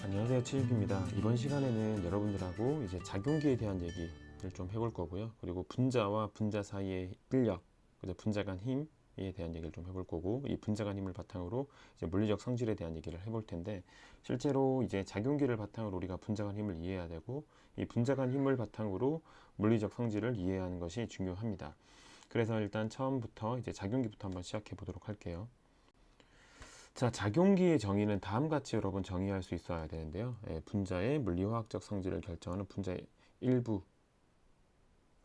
안녕하세요, 치육입니다. 이번 시간에는 여러분들하고 이제 작용기에 대한 얘기를 좀 해볼 거고요. 그리고 분자와 분자 사이의 인력, 분자 간 힘에 대한 얘기를 좀 해볼 거고, 이 분자 간 힘을 바탕으로 이제 물리적 성질에 대한 얘기를 해볼 텐데, 실제로 이제 작용기를 바탕으로 우리가 분자 간 힘을 이해해야 되고, 이 분자 간 힘을 바탕으로 물리적 성질을 이해하는 것이 중요합니다. 그래서 일단 처음부터 이제 작용기부터 한번 시작해 보도록 할게요. 자, 작용기의 정의는 다음과 같이 여러분 정의할 수 있어야 되는데요. 분자의 물리화학적 성질을 결정하는 분자의 일부라고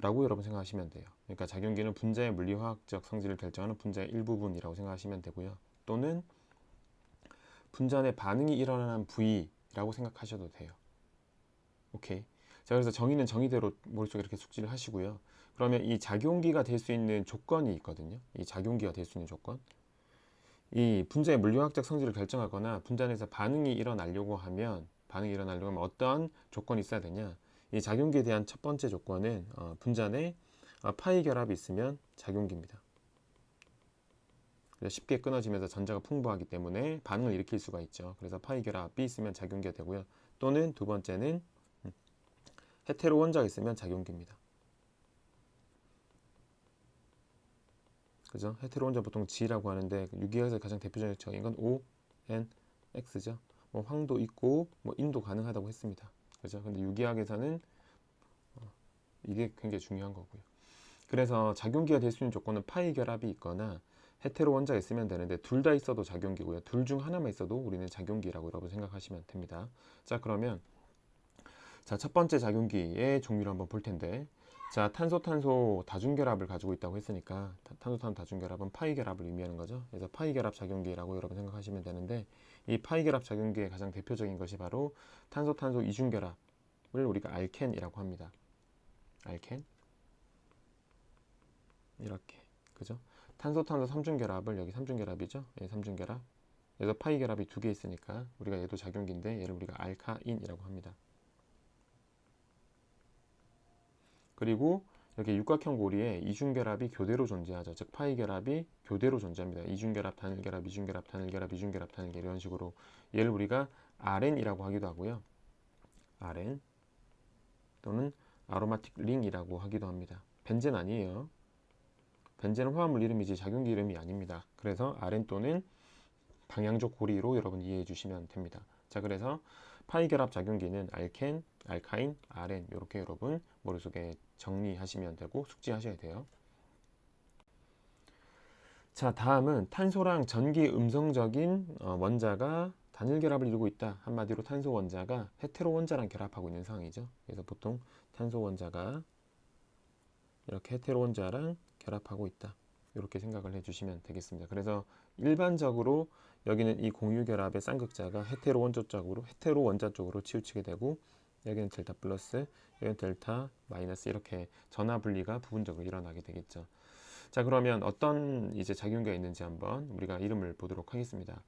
여러분 생각하시면 돼요. 그러니까 작용기는 분자의 물리화학적 성질을 결정하는 분자의 일부분이라고 생각하시면 되고요. 또는 분자 내 반응이 일어나는 부위라고 생각하셔도 돼요. 오케이. 자, 그래서 정의는 정의대로 머릿속에 이렇게 숙지를 하시고요. 그러면 이 작용기가 될 수 있는 조건이 있거든요. 이 작용기가 될 수 있는 조건. 이 분자의 물리화학적 성질을 결정하거나 분자 내에서 반응이 일어나려고 하면 어떠한 조건이 있어야 되냐? 이 작용기에 대한 첫 번째 조건은 분자 내 파이 결합이 있으면 작용기입니다. 쉽게 끊어지면서 전자가 풍부하기 때문에 반응을 일으킬 수가 있죠. 그래서 파이 결합이 있으면 작용기가 되고요. 또는 두 번째는 헤테로 원자가 있으면 작용기입니다. 그죠? 헤테로 원자 보통 G라고 하는데 유기학에서 가장 대표적인 적인 건 O, N, X죠. 뭐 황도 있고 뭐 인도 가능하다고 했습니다. 그죠? 근데 유기학에서는 이게 굉장히 중요한 거고요. 그래서 작용기가 될 수 있는 조건은 파이 결합이 있거나 헤테로 원자가 있으면 되는데 둘 다 있어도 작용기고요. 둘 중 하나만 있어도 우리는 작용기라고 여러분 생각하시면 됩니다. 자, 그러면 첫 번째 작용기의 종류를 한번 볼 텐데, 자, 탄소 다중결합을 가지고 있다고 했으니까 탄소 다중결합은 파이 결합을 의미하는 거죠. 그래서 파이 결합 작용기라고 여러분 생각하시면 되는데, 이 파이 결합 작용기의 가장 대표적인 것이 바로 탄소 이중결합을 우리가 알켄이라고 합니다. 알켄 이렇게, 그죠? 탄소 삼중결합을, 여기 삼중결합이죠. 예, 삼중결합. 그래서 파이 결합이 두 개 있으니까 우리가 얘도 작용기인데 얘를 우리가 알카인이라고 합니다. 그리고 여기 육각형 고리에 이중결합이 교대로 존재하죠. 즉 파이 결합이 교대로 존재합니다. 이중결합, 단일결합, 이중결합, 단일결합, 이중결합, 단일결합, 이런 식으로 얘를 우리가 RN이라고 하기도 하고요. RN 또는 아로마틱 링이라고 하기도 합니다. 벤젠 아니에요. 벤젠은 화합물 이름이지 작용기 이름이 아닙니다. 그래서 RN 또는 방향적 고리로 여러분 이해해 주시면 됩니다. 자, 그래서 파이 결합 작용기는 알켄, 알카인, 아렌 이렇게 여러분 머릿속에 정리하시면 되고 숙지하셔야 돼요. 자, 다음은 탄소랑 전기 음성적인 원자가 단일 결합을 이루고 있다. 한마디로 탄소 원자가 헤테로 원자랑 결합하고 있는 상황이죠. 그래서 보통 탄소 원자가 이렇게 헤테로 원자랑 결합하고 있다. 이렇게 생각을 해주시면 되겠습니다. 그래서 일반적으로 여기는 이 공유 결합의 쌍극자가 헤테로 원자 쪽으로 치우치게 되고, 여기는 델타 플러스, 여기는 델타 마이너스, 이렇게 전하 분리가 부분적으로 일어나게 되겠죠. 자, 그러면 어떤 이제 작용기가 있는지 한번 우리가 이름을 보도록 하겠습니다.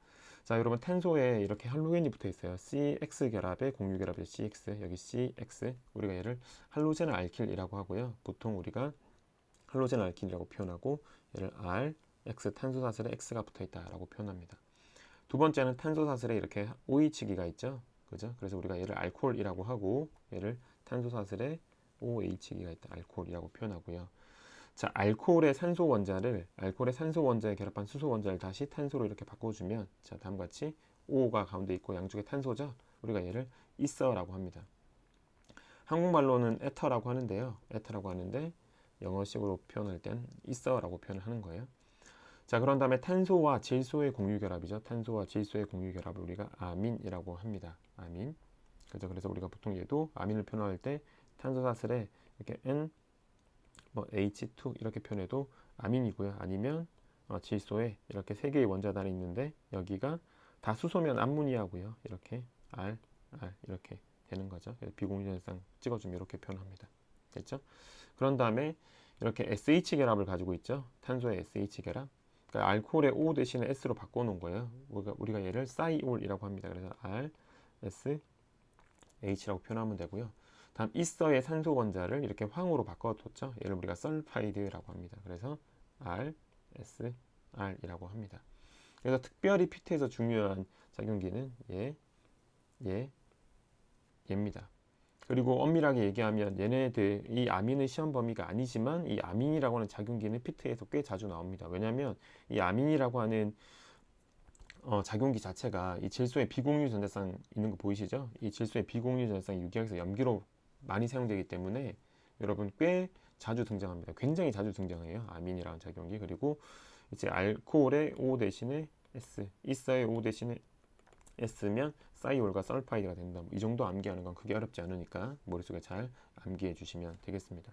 자, 여러분 탄소에 이렇게 할로겐이 붙어 있어요. CX 결합의 공유 결합의 CX, 여기 CX, 우리가 얘를 할로젠 알킬이라고 하고요. 보통 우리가 할로젠 알킬이라고 표현하고 얘를 R, X, 탄소사슬에 X가 붙어 있다라고 표현합니다. 두 번째는 탄소사슬에 이렇게 OH기가 있죠. 그죠? 그래서 우리가 얘를 알코올이라고 하고 얘를 탄소사슬에 OH기가 있다. 알코올이라고 표현하고요. 자, 알코올의 산소 원자에 결합한 수소 원자를 다시 탄소로 이렇게 바꿔주면, 자, 다음과 같이 O가 가운데 있고 양쪽에 탄소죠. 우리가 얘를 이서라고 합니다. 한국말로는 에터라고 하는데요. 에터라고 하는데 영어식으로 표현할 땐 이서라고 표현을 하는 거예요. 자, 그런 다음에 탄소와 질소의 공유 결합이죠. 탄소와 질소의 공유 결합을 우리가 아민이라고 합니다. 아민. 그죠? 그래서 우리가 보통 얘도 아민을 표현할 때 탄소사슬에 이렇게 N, H2 이렇게 표현해도 아민이고요. 아니면 질소에 이렇게 세 개의 원자단이 있는데 여기가 다 수소면 암모니아고요. 이렇게 R 이렇게 되는 거죠. 비공유전상 찍어주면 이렇게 표현합니다. 됐죠? 그런 다음에 이렇게 SH 결합을 가지고 있죠. 탄소의 SH 결합. 그러니까 알코올의 O 대신에 S로 바꿔놓은 거예요. 우리가 얘를 사이올이라고 합니다. 그래서 R, S, H라고 표현하면 되고요. 다음 이서의 산소 원자를 이렇게 황으로 바꿔뒀죠. 얘를 우리가 설파이드라고 합니다. 그래서 R, S, R이라고 합니다. 그래서 특별히 피트에서 중요한 작용기는 얘, 얘입니다. 그리고 엄밀하게 얘기하면 얘네들이 아민의 시험 범위가 아니지만 이 아민이라고 하는 작용기는 피트에서 꽤 자주 나옵니다. 왜냐하면 이 아민이라고 하는 작용기 자체가 이 질소의 비공유 전자쌍 있는 거 보이시죠? 이 질소의 비공유 전자쌍이 유기학에서 염기로 많이 사용되기 때문에 여러분 꽤 자주 등장합니다. 굉장히 자주 등장해요. 아민이라는 작용기. 그리고 이제 알코올의 O 대신에 S, 이서의 O 대신에 S면 사이올과 설파이드가 된다. 이 정도 암기하는 건 크게 어렵지 않으니까 머릿속에 잘 암기해 주시면 되겠습니다.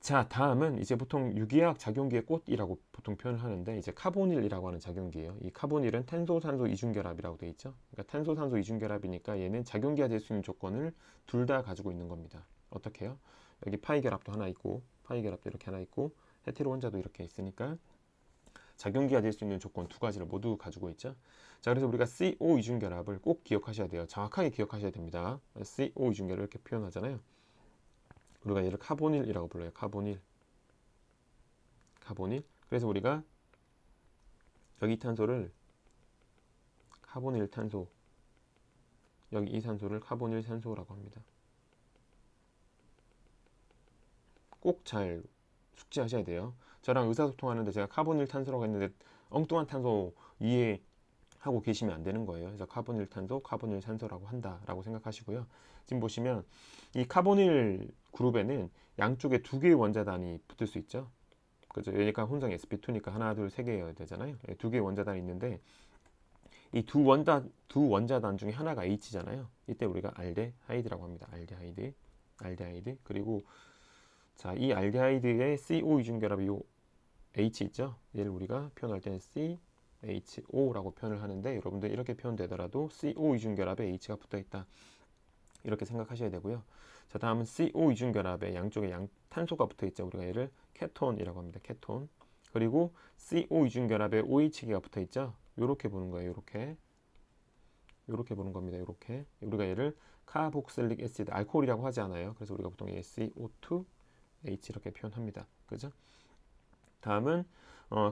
자, 다음은 이제 보통 유기학 작용기의 꽃이라고 보통 표현을 하는데 이제 카보닐이라고 하는 작용기예요. 이 카보닐은 탄소산소 이중결합이라고 되어 있죠. 그러니까 탄소산소 이중결합이니까 얘는 작용기가 될 수 있는 조건을 둘 다 가지고 있는 겁니다. 어떻게 해요? 여기 파이 결합도 하나 있고 파이 결합도 이렇게 하나 있고 헤테로 원자도 이렇게 있으니까 작용기가 될 수 있는 조건 두 가지를 모두 가지고 있죠. 자, 그래서 우리가 CO 이중결합을 꼭 기억하셔야 돼요. 정확하게 기억하셔야 됩니다. CO 이중결합을 이렇게 표현하잖아요. 우리가 얘를 카보닐이라고 불러요. 카보닐. 그래서 우리가 여기 탄소를 카보닐 탄소, 여기 이 산소를 카보닐 산소라고 합니다. 꼭 잘 숙지하셔야 돼요. 저랑 의사소통하는데 제가 카보닐 탄소라고 했는데 엉뚱한 탄소 이해하고 계시면 안 되는 거예요. 그래서 카보닐 탄소, 카보닐 산소라고 한다라고 생각하시고요. 지금 보시면 이 카보닐 그룹에는 양쪽에 두 개의 원자단이 붙을 수 있죠. 그죠? 얘가 혼성 sp2니까 하나, 둘, 세 개여야 되잖아요. 두 개의 원자단이 있는데 이 두 원자단 중에 하나가 H잖아요. 이때 우리가 알데하이드라고 합니다. 알데하이드. 그리고 자, 이 알데하이드의 CO 이중결합이 요 H 있죠? 얘를 우리가 표현할 때는 CHO라고 표현을 하는데 여러분들 이렇게 표현되더라도 CO 이중결합에 H가 붙어 있다. 이렇게 생각하셔야 되고요. 자, 다음은 CO 이중결합에 양쪽에 탄소가 붙어 있죠. 우리가 얘를 케톤이라고 합니다. 케톤. 그리고 CO 이중결합에 OH가 붙어 있죠. 요렇게 보는 거예요. 요렇게 보는 겁니다. 요렇게. 우리가 얘를 카복실릭 애시드, 알코올이라고 하지 않아요. 그래서 우리가 보통 CO2 H 이렇게 표현합니다. 그죠? 다음은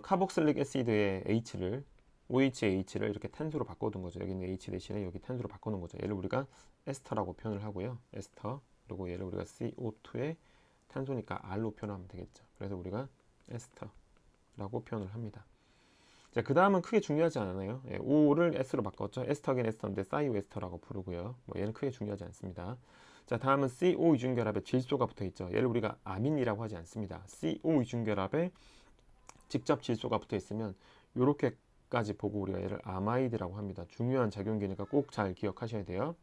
카복실릭 애시드의 H를 OH를 이렇게 탄소로 바꿔둔 거죠. 여기 있는 H 대신에 여기 탄소로 바꿔놓은 거죠. 얘를 우리가 에스터라고 표현을 하고요. 에스터. 그리고 얘를 우리가 CO2의 탄소니까 R로 표현하면 되겠죠. 그래서 우리가 에스터라고 표현을 합니다. 자, 그 다음은 크게 중요하지 않아요. 예, O를 S로 바꿨죠. 에스터긴 에스터인데 사이오에스터라고 부르고요. 뭐 얘는 크게 중요하지 않습니다. 자, 다음은 CO 이중결합에 질소가 붙어 있죠. 얘를 우리가 아민이라고 하지 않습니다. CO 이중결합에 직접 질소가 붙어 있으면 이렇게까지 보고 우리가 얘를 아마이드라고 합니다. 중요한 작용기니까 꼭 잘 기억하셔야 돼요.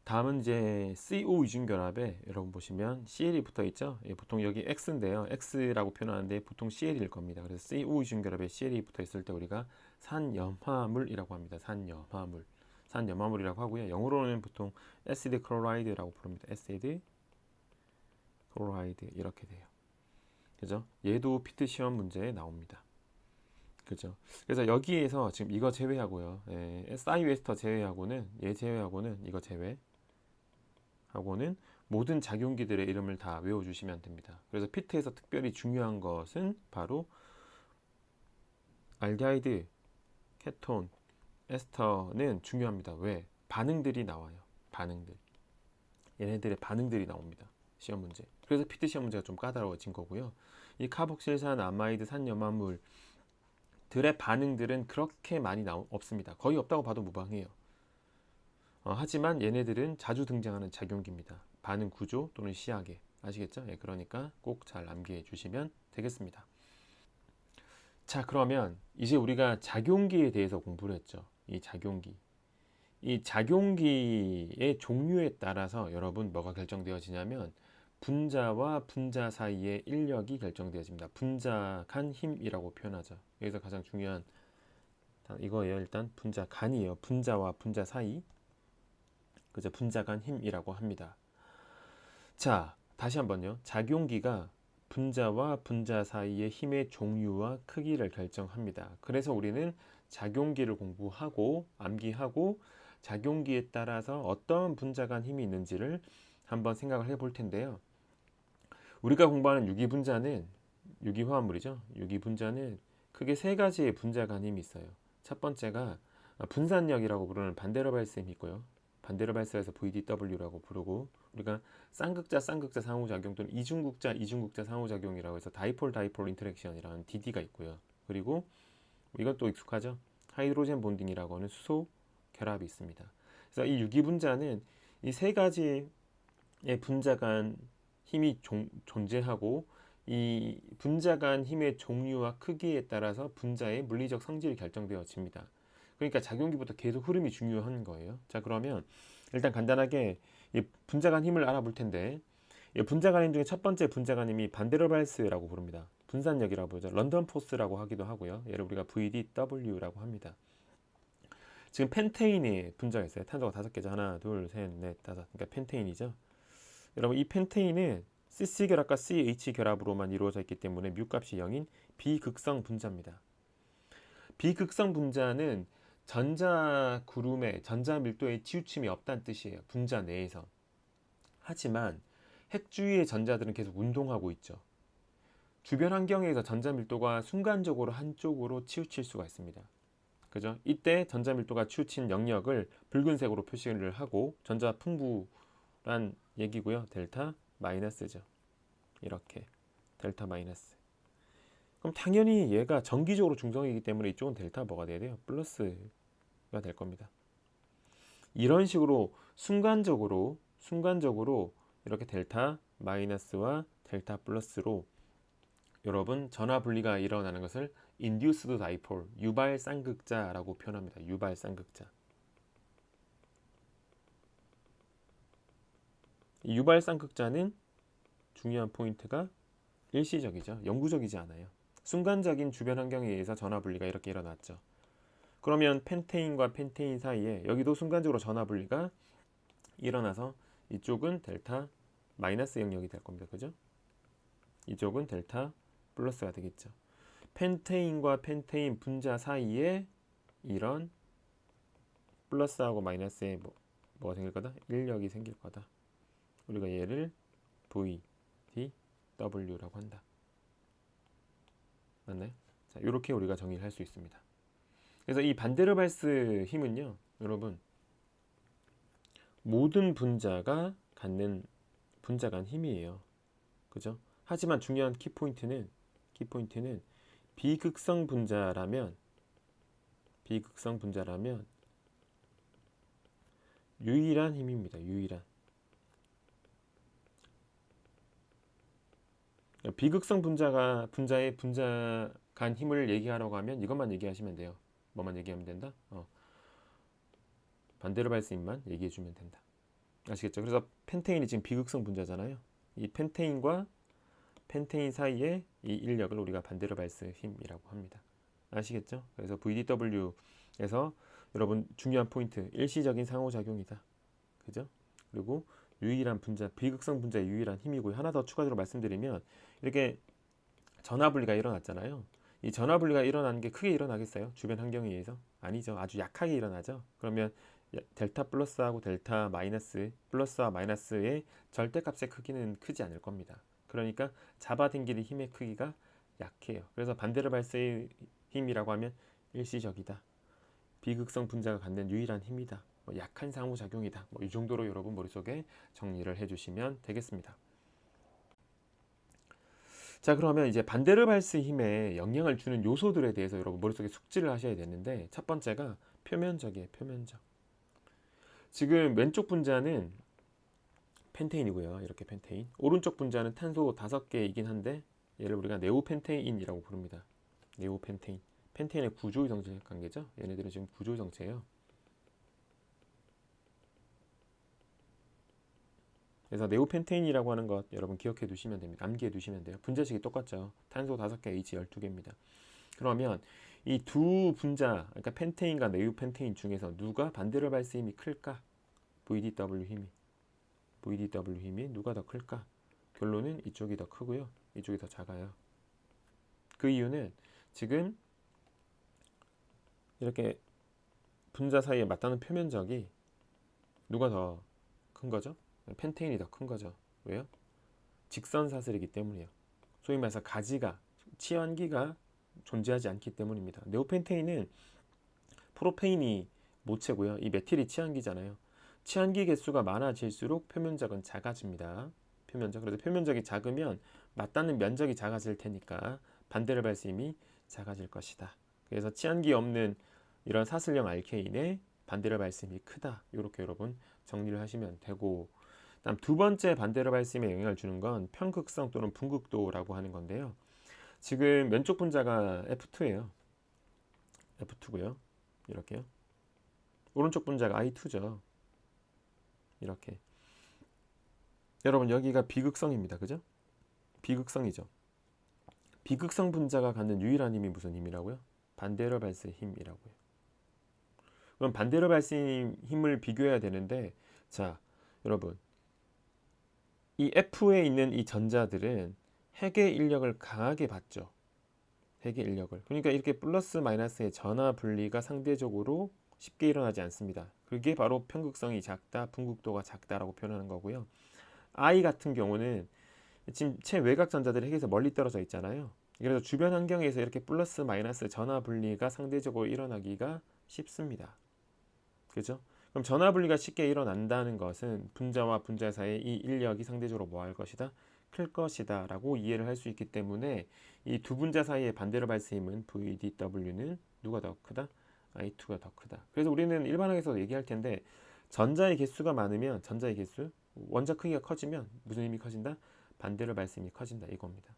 다음은 이제 CO 이중결합에 여러분 보시면 CL이 붙어 있죠. 예, 보통 여기 X인데요. X라고 표현하는데 보통 CL일 겁니다. 그래서 CO 이중결합에 CL이 붙어 있을 때 우리가 산염화물이라고 합니다. 산염화물이라고 하고요. 영어로는 보통 에시드 클로라이드라고 부릅니다. 에시드 클로라이드 이렇게 돼요. 그죠? 얘도 피트 시험 문제에 나옵니다. 그죠? 그래서 여기에서 지금 이거 제외하고요. 예, 사이웨스터 제외하고는 얘 제외하고는 이거 제외 하고는 모든 작용기들의 이름을 다 외워주시면 됩니다. 그래서 피트에서 특별히 중요한 것은 바로 알데하이드, 케톤, 에스터는 중요합니다. 왜? 반응들이 나와요. 반응들. 얘네들의 반응들이 나옵니다. 시험 문제. 그래서 피트 시험 문제가 좀 까다로워진 거고요. 이 카복실산, 아마이드, 산염화물들의 반응들은 그렇게 많이 없습니다. 거의 없다고 봐도 무방해요. 하지만 얘네들은 자주 등장하는 작용기입니다. 반응 구조 또는 시약에. 아시겠죠? 예, 그러니까 꼭 잘 암기해 주시면 되겠습니다. 자, 그러면 이제 우리가 작용기에 대해서 공부를 했죠. 이 작용기의 종류에 따라서 여러분 뭐가 결정되어지냐면 분자와 분자 사이의 인력이 결정되어집니다. 분자 간 힘이라고 표현하죠. 여기서 가장 중요한 이거예요. 일단 분자 간이에요. 분자와 분자 사이. 그죠? 분자 간 힘이라고 합니다. 자, 다시 한번요. 작용기가 분자와 분자 사이의 힘의 종류와 크기를 결정합니다. 그래서 우리는 작용기를 공부하고 암기하고 작용기에 따라서 어떤 분자 간 힘이 있는지를 한번 생각을 해볼 텐데요. 우리가 공부하는 유기분자는 유기화합물이죠. 유기분자는 크게 세 가지의 분자 간 힘이 있어요. 첫 번째가 분산력이라고 부르는 반데르발스 힘이 있고요. 반데르발스에서 VDW라고 부르고, 우리가 쌍극자 상호작용 또는 이중극자 상호작용이라고 해서 다이폴 인터랙션이라는 DD가 있고요. 그리고 이것도 익숙하죠. 하이드로젠 본딩이라고 하는 수소 결합이 있습니다. 그래서 이 유기분자는 이 세 가지의 분자 간 힘이 존재하고, 이 분자 간 힘의 종류와 크기에 따라서 분자의 물리적 성질이 결정되어집니다. 그러니까 작용기부터 계속 흐름이 중요한 거예요. 자, 그러면 일단 간단하게 이 분자 간 힘을 알아볼 텐데, 이 분자 간 힘 중에 첫 번째 분자 간 힘이 반데르발스라고 부릅니다. 분산력이라고 부르죠. 런던 포스라고 하기도 하고요. 얘를 우리가 VDW라고 합니다. 지금 펜테인이 분자가 있어요. 탄소가 5개죠. 하나, 둘, 셋, 넷, 다섯. 그러니까 펜테인이죠. 여러분, 이 펜테인은 CC 결합과 CH 결합으로만 이루어져 있기 때문에 뮤 값이 0인 비극성 분자입니다. 비극성 분자는 전자 구름의 전자 밀도에 치우침이 없다는 뜻이에요. 분자 내에서. 하지만 핵 주위의 전자들은 계속 운동하고 있죠. 주변 환경에서 전자 밀도가 순간적으로 한쪽으로 치우칠 수가 있습니다. 그죠? 이때 전자 밀도가 치우친 영역을 붉은색으로 표시를 하고 전자 풍부란 얘기고요. 델타 마이너스죠. 이렇게 델타 마이너스. 그럼 당연히 얘가 정기적으로 중성이기 때문에 이쪽은 델타 뭐가 돼야 돼요? 플러스가 될 겁니다. 이런 식으로 순간적으로 이렇게 델타 마이너스와 델타 플러스로 여러분 전화 분리가 일어나는 것을 induced dipole, 유발 쌍극자라고 표현합니다. 유발 쌍극자. 이 유발 쌍극자는 중요한 포인트가 일시적이죠. 영구적이지 않아요. 순간적인 주변 환경에 의해서 전화 분리가 이렇게 일어났죠. 그러면 펜테인과 펜테인 사이에 여기도 순간적으로 전화 분리가 일어나서 이쪽은 델타 마이너스 영역이 될 겁니다. 그죠? 이쪽은 델타 플러스가 되겠죠. 펜테인과 펜테인 분자 사이에 이런 플러스하고 마이너스의 뭐가 생길 거다? 인력이 생길 거다. 우리가 얘를 V, D, W라고 한다. 맞나요? 자, 이렇게 우리가 정의를 할 수 있습니다. 그래서 이 반데르발스 힘은요, 여러분, 모든 분자가 갖는 분자 간 힘이에요. 그죠? 하지만 중요한 키포인트는 비극성 분자라면 유일한 힘입니다. 유일한. 비극성 분자의 분자 간 힘을 얘기하려고 하면 이것만 얘기하시면 돼요. 뭐만 얘기하면 된다? 반데르발스 힘만 얘기해주면 된다. 아시겠죠? 그래서 펜테인이 지금 비극성 분자잖아요. 이 펜테인과 펜테인 사이에 이 인력을 우리가 반데르발스 힘이라고 합니다. 아시겠죠? 그래서 VDW에서 여러분 중요한 포인트, 일시적인 상호작용이다. 그죠? 그리고 유일한 분자, 비극성 분자의 유일한 힘이고요. 하나 더 추가적으로 말씀드리면 이렇게 전하분리가 일어났잖아요. 이 전하분리가 일어나는 게 크게 일어나겠어요? 주변 환경에 의해서? 아니죠. 아주 약하게 일어나죠. 그러면 델타 플러스하고 델타 마이너스, 플러스와 마이너스의 절대값의 크기는 크지 않을 겁니다. 그러니까 잡아당기는 힘의 크기가 약해요. 그래서 반데르발스의 힘이라고 하면 일시적이다. 비극성 분자가 갖는 유일한 힘이다. 약한 상호작용이다. 이 정도로 여러분 머릿속에 정리를 해주시면 되겠습니다. 자, 그러면 이제 반데르발스 힘에 영향을 주는 요소들에 대해서 여러분 머릿속에 숙지를 하셔야 되는데, 첫 번째가 표면적이에요. 표면적. 지금 왼쪽 분자는 펜테인이고요. 이렇게 펜테인. 오른쪽 분자는 탄소 5개이긴 한데 얘를 우리가 네오펜테인이라고 부릅니다. 네오펜테인. 펜테인의 구조이성질 관계죠. 얘네들은 지금 구조이성체예요. 그래서 네오펜테인이라고 하는 것 여러분 기억해 두시면 됩니다. 암기해 두시면 돼요. 분자식이 똑같죠. 탄소 5개, H 12개입니다. 그러면 이 두 분자, 그러니까 펜테인과 네오펜테인 중에서 누가 반데르발스 힘이 클까? VDW 힘이 누가 더 클까? 결론은 이쪽이 더 크고요. 이쪽이 더 작아요. 그 이유는 지금 이렇게 분자 사이에 맞닿는 표면적이 누가 더 큰 거죠? 펜테인이 더 큰 거죠. 왜요? 직선 사슬이기 때문이에요. 소위 말해서 가지가, 치환기가 존재하지 않기 때문입니다. 네오펜테인은 프로페인이 모체고요. 이 메틸이 치안기잖아요. 치안기 개수가 많아질수록 표면적은 작아집니다. 표면적. 그래서 표면적이 작으면 맞닿는 면적이 작아질 테니까 반데르발스 힘이 작아질 것이다. 그래서 치안기 없는 이런 사슬형 알케인의 반데르발스 힘이 크다. 이렇게 여러분 정리를 하시면 되고, 다음 두 번째 반데르발스 힘에 영향을 주는 건 편극성 또는 분극도라고 하는 건데요. 지금 왼쪽 분자가 F2예요. F2고요. 이렇게요. 오른쪽 분자가 I2죠. 이렇게. 여러분 여기가 비극성입니다. 그죠? 비극성이죠. 비극성 분자가 갖는 유일한 힘이 무슨 힘이라고요? 반데르발스 힘이라고요. 그럼 반데르발스 힘을 비교해야 되는데, 자, 여러분 이 F에 있는 이 전자들은 핵의 인력을 강하게 받죠. 핵의 인력을. 그러니까 이렇게 플러스 마이너스의 전하 분리가 상대적으로 쉽게 일어나지 않습니다. 그게 바로 편극성이 작다, 분극도가 작다라고 표현하는 거고요. I 같은 경우는 지금 최외곽 전자들이 핵에서 멀리 떨어져 있잖아요. 그래서 주변 환경에서 이렇게 플러스 마이너스 전하 분리가 상대적으로 일어나기가 쉽습니다. 그죠? 그럼 전하 분리가 쉽게 일어난다는 것은 분자와 분자 사이의 이 인력이 상대적으로 뭐 할 것이다? 클 것이다 라고 이해를 할 수 있기 때문에 이 두 분자 사이의 반데르발스 힘은 VDW는 누가 더 크다? I2가 더 크다. 그래서 우리는 일반학에서 얘기할 텐데, 전자의 개수가 많으면 전자의 개수, 원자 크기가 커지면 무슨 힘이 커진다? 반데르발스 힘이 커진다 이겁니다.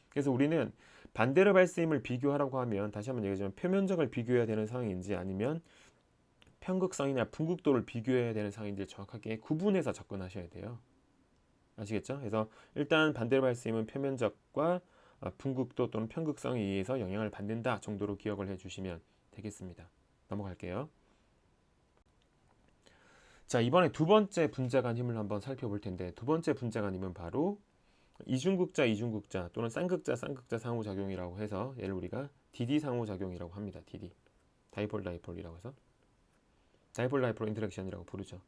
그래서 우리는 반데르발스 힘을 비교하라고 하면, 다시 한번 얘기하자면 표면적을 비교해야 되는 상황인지 아니면 편극성이나 분극도를 비교해야 되는 상황인지 정확하게 구분해서 접근하셔야 돼요. 아시겠죠? 그래서 일단 반데르발스 힘은 표면적과 분극도 또는 편극성에 의해서 영향을 받는다 정도로 기억을 해주시면 되겠습니다. 넘어갈게요. 자, 이번에 두 번째 분자 간 힘을 한번 살펴볼 텐데, 두 번째 분자 간 힘은 바로 이중극자 또는 쌍극자 상호작용이라고 해서 얘를 우리가 DD 상호작용이라고 합니다. DD. 다이폴 다이폴이라고 해서 다이폴 다이폴 인터랙션이라고 부르죠.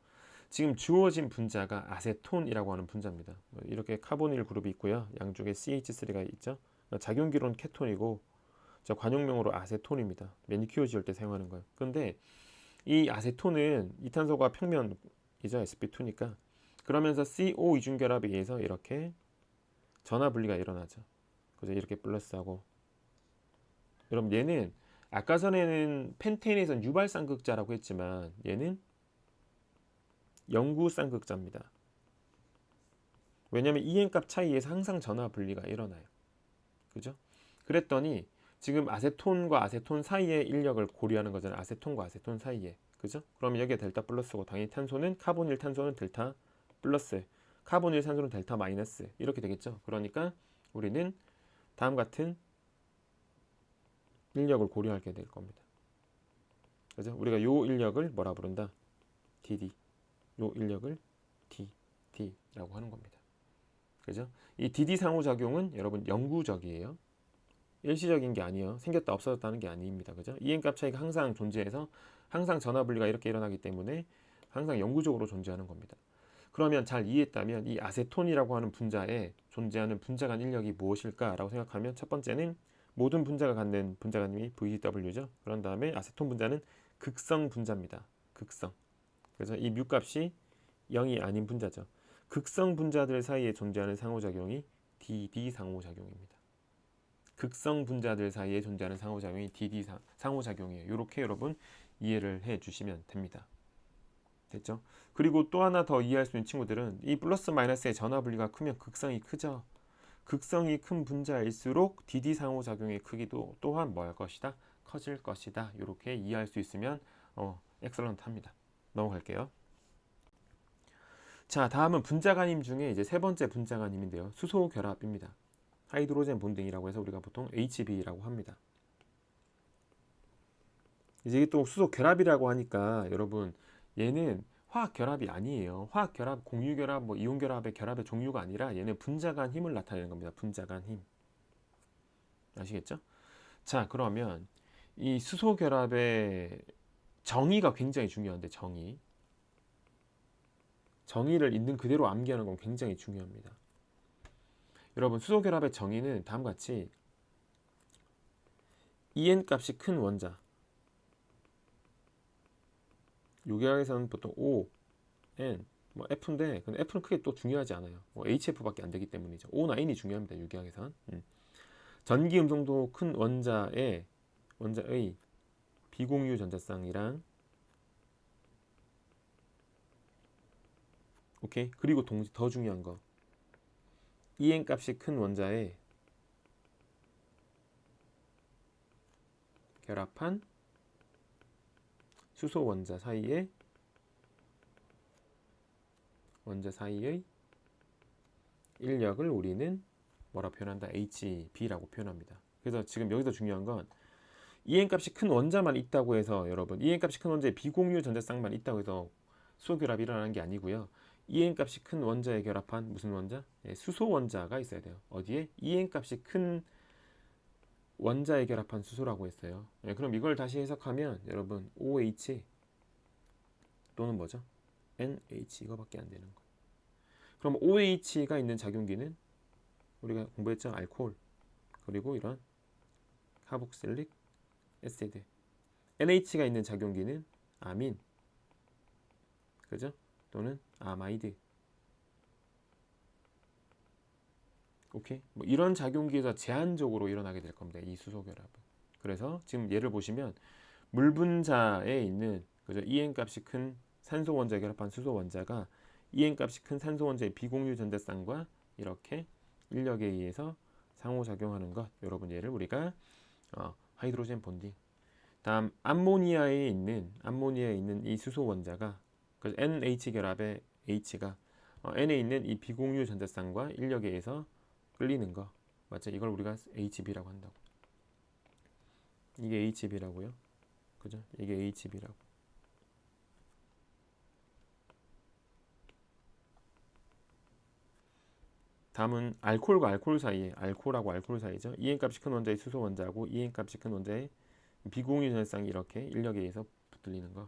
지금 주어진 분자가 아세톤이라고 하는 분자입니다. 이렇게 카보닐 그룹이 있고요. 양쪽에 CH3가 있죠. 작용기로는 케톤이고 관용명으로 아세톤입니다. 매니큐어 지을 때 사용하는 거예요. 그런데 이 아세톤은 이탄소가 평면이죠. sp2니까. 그러면서 CO 이중결합에 의해서 이렇게 전하 분리가 일어나죠. 그죠? 이렇게 플러스하고. 여러분 얘는 아까 전에는 펜테인에서는 유발 쌍극자라고 했지만 얘는 영구 쌍극자입니다. 왜냐하면 EN 값 차이에서 항상 전하 분리가 일어나요. 그죠? 그랬더니 지금 아세톤과 아세톤 사이의 인력을 고려하는 거잖아요. 아세톤과 아세톤 사이에. 그죠? 그럼 여기에 델타 플러스고, 당연히 탄소는 카보닐 탄소는 델타 플러스, 카보닐 산소는 델타 마이너스, 이렇게 되겠죠. 그러니까 우리는 다음 같은 인력을 고려하게 될 겁니다. 그죠? 우리가 요 인력을 뭐라 부른다? DD. 요 인력을 DD라고 하는 겁니다. 그죠? 이 DD 상호작용은 여러분 영구적이에요. 일시적인 게 아니에요. 생겼다 없어졌다는 게 아닙니다. 그죠? EN 값 차이가 항상 존재해서 항상 전하 분리가 이렇게 일어나기 때문에 항상 영구적으로 존재하는 겁니다. 그러면 잘 이해했다면 이 아세톤이라고 하는 분자에 존재하는 분자 간 인력이 무엇일까라고 생각하면, 첫 번째는 모든 분자가 갖는 분자 간힘이 VW죠. 그런 다음에 아세톤 분자는 극성 분자입니다. 극성. 그래서 이 뮤 값이 0이 아닌 분자죠. 극성 분자들 사이에 존재하는 상호작용이 DD 상호작용입니다. 극성 분자들 사이에 존재하는 상호작용이 DD 상호작용이에요. 이렇게 여러분 이해를 해 주시면 됩니다. 됐죠? 그리고 또 하나 더 이해할 수 있는 친구들은 이 플러스 마이너스의 전하 분리가 크면 극성이 크죠. 극성이 큰 분자일수록 DD 상호작용의 크기도 또한 뭐 할 것이다? 커질 것이다. 이렇게 이해할 수 있으면 엑설런트 합니다. 넘어갈게요. 자, 다음은 분자 간힘 중에 이제 세 번째 분자 간힘인데요. 수소 결합입니다. 하이드로젠 본딩이라고 해서 우리가 보통 HB라고 합니다. 이제 이게 또 수소 결합이라고 하니까 여러분, 얘는 화학 결합이 아니에요. 화학 결합, 공유 결합, 뭐 이온 결합의 종류가 아니라 얘는 분자 간 힘을 나타내는 겁니다. 분자 간 힘. 아시겠죠? 자, 그러면 이 수소 결합의 정의가 굉장히 중요한데, 정의를 있는 그대로 암기하는 건 굉장히 중요합니다. 여러분, 수소 결합의 정의는 다음과 같이 EN 값이 큰 원자, 유기학에서는 보통 O, N, 뭐 F인데 근데 F는 크게 또 중요하지 않아요. 뭐 HF밖에 안 되기 때문이죠. O나 N이 중요합니다. 유기학에선. 전기 음성도 큰 원자의 비공유 전자쌍이랑 오케이. 그리고 더 중요한 거 EN 값이 큰 원자의 결합한 수소 원자 사이의 인력을 우리는 뭐라 표현한다? HB라고 표현합니다. 그래서 지금 여기서 중요한 건 EN 값이 큰 원자만 있다고 해서 여러분 EN 값이 큰 원자의 비공유 전자쌍만 있다고 해서 수소 결합이 일어나는 게 아니고요. EN 값이 큰 원자에 결합한 무슨 원자? 네, 수소 원자가 있어야 돼요. 어디에? EN 값이 큰 원자에 결합한 수소라고 했어요. 네, 그럼 이걸 다시 해석하면 여러분 OH 또는 뭐죠? NH 이거밖에 안 되는 거. 그럼 OH가 있는 작용기는 우리가 공부했죠? 알코올 그리고 이런 카복실릭 애시드. NH가 있는 작용기는 아민, 그죠? 또는 아마이드. 오케이? 뭐 이런 작용기에서 제한적으로 일어나게 될 겁니다. 이 수소 결합은. 그래서 지금 예를 보시면 물 분자에 있는 그죠? EN 값이 큰 산소 원자에 결합한 수소 원자가 EN 값이 큰 산소 원자의 비공유 전자쌍과 이렇게 인력에 의해서 상호작용하는 것. 여러분 얘를 우리가 하이드로젠 본딩. 다음 암모니아에 있는 이 수소 원자가 그래서 NH 결합의 H가 N에 있는 이 비공유 전자쌍과 인력에 의해서 끌리는 거 맞죠? 이걸 우리가 HB라고 한다고. 이게 HB라고요. 그죠? 이게 HB라고. 다음은 알코올과 알코올 사이에 알코올하고 알코올 사이죠. EN 값이 큰 원자의 수소 원자하고 EN 값이 큰 원자의 비공유 전자쌍이 이렇게 인력에 의해서 붙들리는 거.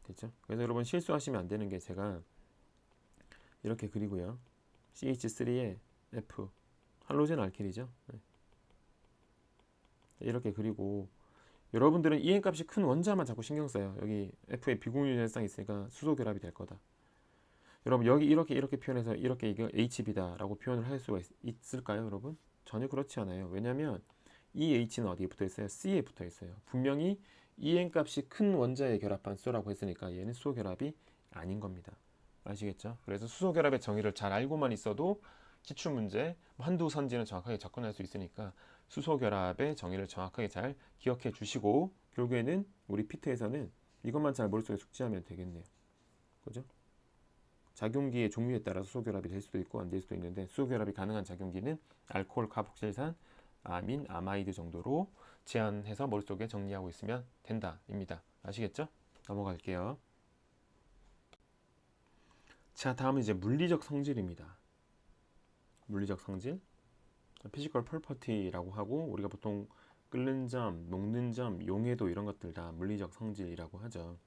됐죠? 그래서 여러분 실수하시면 안 되는 게 제가 이렇게 그리고요. CH3에 F 할로젠 알킬이죠. 네. 이렇게 그리고 여러분들은 EN 값이 큰 원자만 자꾸 신경 써요. 여기 F에 비공유 전자쌍이 있으니까 수소 결합이 될 거다. 여러분 여기 이렇게 표현해서 이렇게 이거 HB다라고 표현을 할 수가 있을까요, 여러분? 전혀 그렇지 않아요. 왜냐하면 이 H는 어디에 붙어 있어요? C에 붙어 있어요. 분명히 EN 값이 큰 원자에 결합한 수소라고 했으니까 얘는 수소 결합이 아닌 겁니다. 아시겠죠? 그래서 수소 결합의 정의를 잘 알고만 있어도 기출 문제 한두 선지는 정확하게 접근할 수 있으니까 수소 결합의 정의를 정확하게 잘 기억해 주시고 결국에는 우리 피트에서는 이것만 잘 머릿속에 숙지하면 되겠네요. 그죠? 작용기의 종류에 따라 수소 결합이 될 수도 있고 안 될 수도 있는데 수소 결합이 가능한 작용기는 알코올, 카복실산, 아민, 아마이드 정도로 제한해서 머릿속에 정리하고 있으면 된다입니다. 아시겠죠? 넘어갈게요. 자, 다음은 이제 물리적 성질입니다. 물리적 성질, 피지컬 펄퍼티라고 하고 우리가 보통 끓는 점, 녹는 점, 용해도 이런 것들 다 물리적 성질이라고 하죠.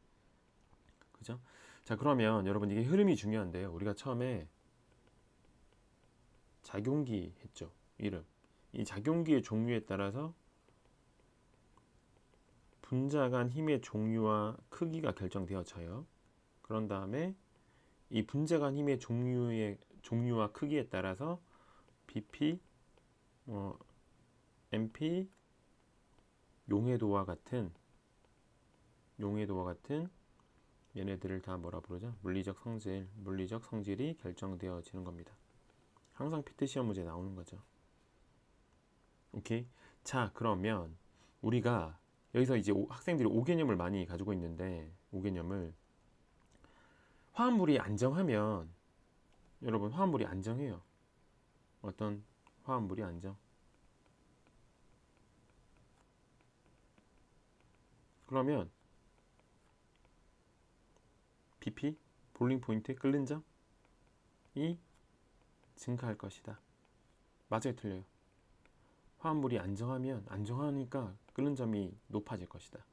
그죠? 자, 그러면 여러분 이게 흐름이 중요한데요. 우리가 처음에 작용기 했죠. 이름. 이 작용기의 종류에 따라서 분자 간 힘의 종류와 크기가 결정되어져요. 그런 다음에 이 분자 간 힘의 종류와 크기에 따라서 BP, MP, 용해도와 같은 얘네들을 다 뭐라 부르죠? 물리적 성질이 결정되어지는 겁니다. 항상 피트 시험 문제 나오는 거죠. 오케이. 자, 그러면 우리가 여기서 이제 학생들이 5개념을 많이 가지고 있는데 5개념을 화합물이 안정하면 여러분 화합물이 안정해요. 어떤 화합물이 안정? 그러면 BP, 볼링 포인트, 끓는 점이 증가할 것이다. 맞아요, 틀려요? 화합물이 안정하니까 끓는 점이 높아질 것이다.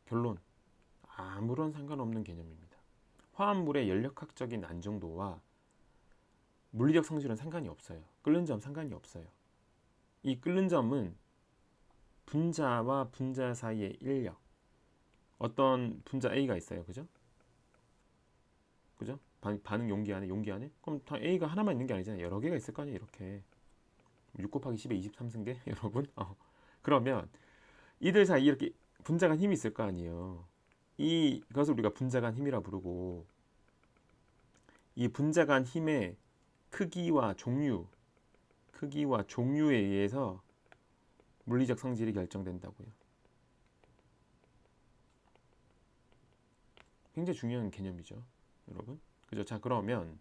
결론, 아무런 상관없는 개념입니다. 화합물의 연력학적인 안정도와 물리적 성질은 상관이 없어요. 끓는 점 상관이 없어요. 이 끓는 점은 분자와 분자 사이의 인력. 어떤 분자 A가 있어요. 그죠? 그죠? 반응 용기 안에? 그럼 다 A가 하나만 있는 게 아니잖아요. 여러 개가 있을 거 아니에요. 이렇게. 6 곱하기 10에 23승계? 여러분? 그러면 이들 사이 이렇게 분자간 힘이 있을 거 아니에요. 이것을 우리가 분자간 힘이라 부르고, 이 분자간 힘의 크기와 종류에 의해서 물리적 성질이 결정된다고요. 굉장히 중요한 개념이죠, 여러분. 그죠? 자, 그러면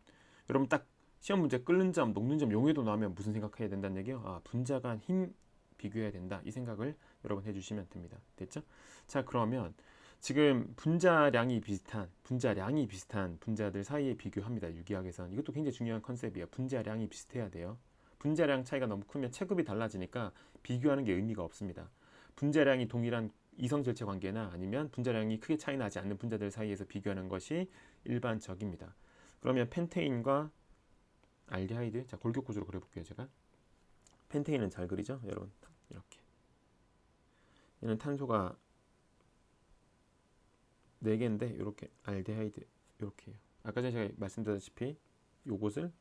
여러분 딱 시험 문제 끓는 점, 녹는 점 용해도 나오면 무슨 생각해야 된다는 얘기요? 분자간 힘 비교해야 된다. 이 생각을 여러분 해주시면 됩니다. 됐죠? 자, 그러면 지금 분자량이 비슷한 분자들 사이에 비교합니다. 유기학에서는. 이것도 굉장히 중요한 컨셉이에요. 분자량이 비슷해야 돼요. 분자량 차이가 너무 크면 체급이 달라지니까 비교하는 게 의미가 없습니다. 분자량이 동일한 이성질체 관계나 아니면 분자량이 크게 차이 나지 않는 분자들 사이에서 비교하는 것이 일반적입니다. 그러면 펜테인과 알데하이드, 자, 골격 구조로 그려볼게요. 제가 펜테인은 잘 그리죠, 여러분. 이렇게 얘는 탄소가 4개인데 이렇게 알데하이드 이렇게 해요. 아까 전에 제가 말씀드렸다시피 요것을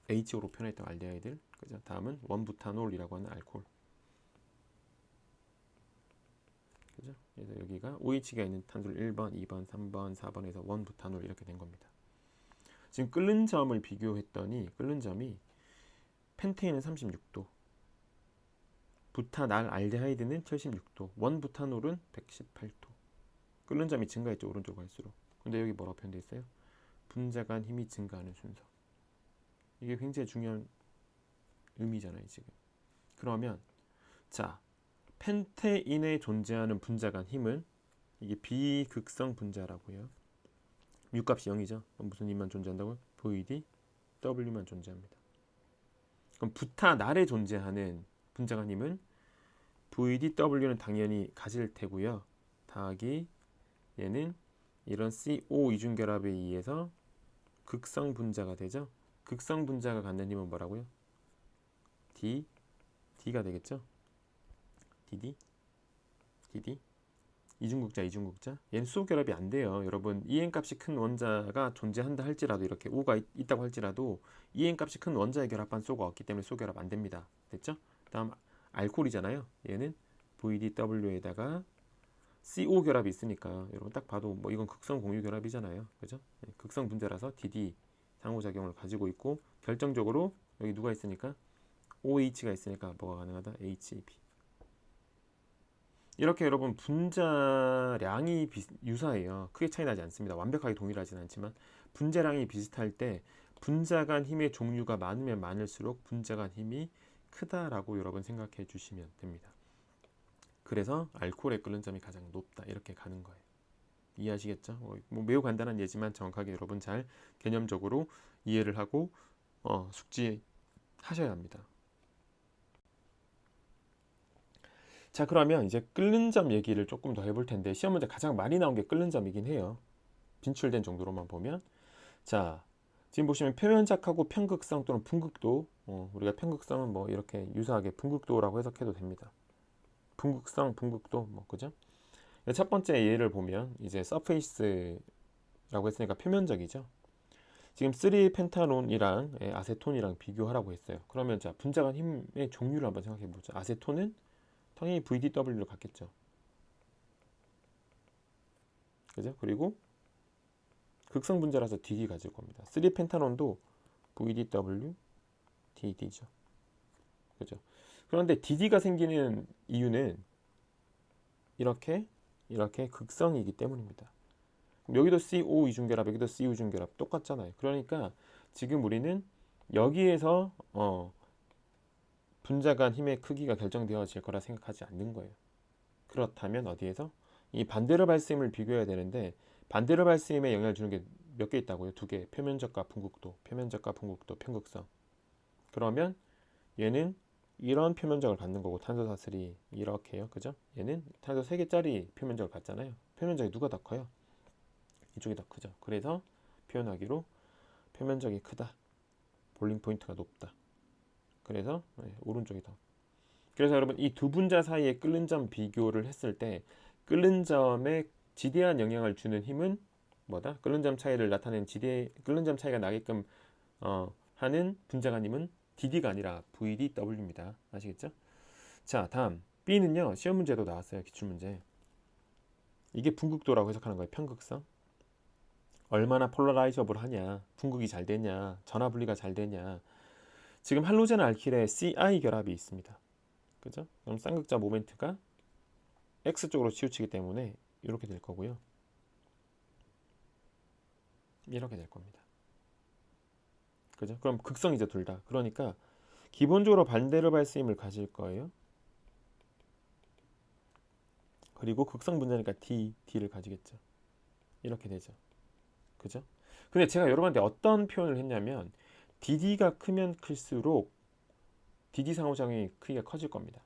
HO로 표현했던 알데하이드. 그죠? 다음은 원부타놀이라고 하는 알코올. 그죠? 그래서 여기가 OH가 있는 탄소를 1번, 2번, 3번, 4번에서 원부타놀 이렇게 된 겁니다. 지금 끓는 점을 비교했더니 끓는 점이 펜테인은 36도, 부타날 알데하이드는 76도, 원부타놀은 118도. 끓는 점이 증가했죠, 오른쪽 갈수록. 근데 여기 뭐라고 표현되어 있어요? 분자간 힘이 증가하는 순서. 이게 굉장히 중요한 의미잖아요, 지금. 그러면 자, 펜테인에 존재하는 분자간 힘은 이게 비극성 분자라고요. U값이 0이죠. 무슨 힘만 존재한다고요? VD, W만 존재합니다. 그럼 부타날에 존재하는 분자간 힘은 VD, W는 당연히 가질 테고요. 더하기 얘는 이런 CO 이중결합에 의해서 극성 분자가 되죠. 극성 분자가 갖는 힘은 뭐라고요? D가 되겠죠. DD 이중극자. 얘는 수소 결합이 안 돼요. 여러분, EN 값이 큰 원자가 존재한다 할지라도, 이렇게 O가 있다고 할지라도 EN 값이 큰 원자의 결합한 수소가 없기 때문에 수소 결합 안 됩니다. 됐죠? 다음 알코올이잖아요. 얘는 VDW에다가 CO 결합이 있으니까 여러분 딱 봐도 뭐 이건 극성 공유 결합이잖아요. 그죠? 극성 분자라서 DD 상호작용을 가지고 있고, 결정적으로 여기 누가 있으니까 OH가 있으니까 뭐가 가능하다? HAP. 이렇게 여러분 분자량이 유사해요. 크게 차이 나지 않습니다. 완벽하게 동일하진 않지만 분자량이 비슷할 때 분자간 힘의 종류가 많으면 많을수록 분자간 힘이 크다라고 여러분 생각해 주시면 됩니다. 그래서 알코올의 끓는 점이 가장 높다, 이렇게 가는 거예요. 이해하시겠죠? 뭐 매우 간단한 예지만 정확하게 여러분 잘 개념적으로 이해를 하고 숙지하셔야 합니다. 자, 그러면 이제 끓는 점 얘기를 조금 더 해볼 텐데, 시험 문제 가장 많이 나온 게 끓는 점이긴 해요. 진출된 정도로만 보면. 자, 지금 보시면 표면작하고 편극성 또는 분극도, 우리가 편극성은 뭐 이렇게 유사하게 분극도라고 해석해도 됩니다. 분극성, 분극도, 뭐 그죠? 첫 번째 예를 보면 이제 서페이스라고 했으니까 표면적이죠. 지금 3펜타논이랑 아세톤이랑 비교하라고 했어요. 그러면 자, 분자간 힘의 종류를 한번 생각해 보죠. 아세톤은 당연히 VDW를 갖겠죠. 그죠? 그리고 극성 분자라서 DD 가질 겁니다. 3펜타논도 VDW, DD죠. 그죠? 그런데 DD가 생기는 이유는 이렇게 극성이기 때문입니다. 여기도 CO 이중결합, 여기도 CO 이중결합 똑같잖아요. 그러니까 지금 우리는 여기에서 분자간 힘의 크기가 결정되어질 거라 생각하지 않는 거예요. 그렇다면 어디에서? 이 반대로 발생을 비교해야 되는데, 반대로 발생에 영향을 주는 게 몇 개 있다고요? 2개. 표면적과 분극도, 편극성. 그러면 얘는 이런 표면적을 갖는 거고, 탄소 사슬이 이렇게요. 그죠? 얘는 탄소 3개짜리 표면적을 갖잖아요. 표면적이 누가 더 커요? 이쪽이 더 크죠. 그래서 표현하기로 표면적이 크다, 볼링 포인트가 높다. 그래서 오른쪽이 더 그래서 여러분 이 두 분자 사이의 끓는 점 비교를 했을 때 끓는 점에 지대한 영향을 주는 힘은 뭐다? 끓는 점 차이를 나타낸 끓는 점 차이가 나게끔 하는 분자간힘은 DD가 아니라 VDW입니다. 아시겠죠? 자, 다음 B는요. 시험 문제도 나왔어요. 기출문제. 이게 분극도라고 해석하는 거예요. 편극성. 얼마나 폴라라이저블 하냐, 분극이 잘 되냐, 전화 분리가 잘 되냐. 지금 할로젠 알킬에 CI 결합이 있습니다. 그죠? 그럼 쌍극자 모멘트가 X 쪽으로 치우치기 때문에 이렇게 될 거고요. 이렇게 될 겁니다. 그죠? 그럼 극성이죠, 둘 다. 그러니까 기본적으로 반대로 발생힘을 가질 거예요. 그리고 극성 분자니까 D를 가지겠죠. 이렇게 되죠. 그죠? 근데 제가 여러분한테 어떤 표현을 했냐면 DD가 크면 클수록 DD 상호작용이 크기가 커질 겁니다.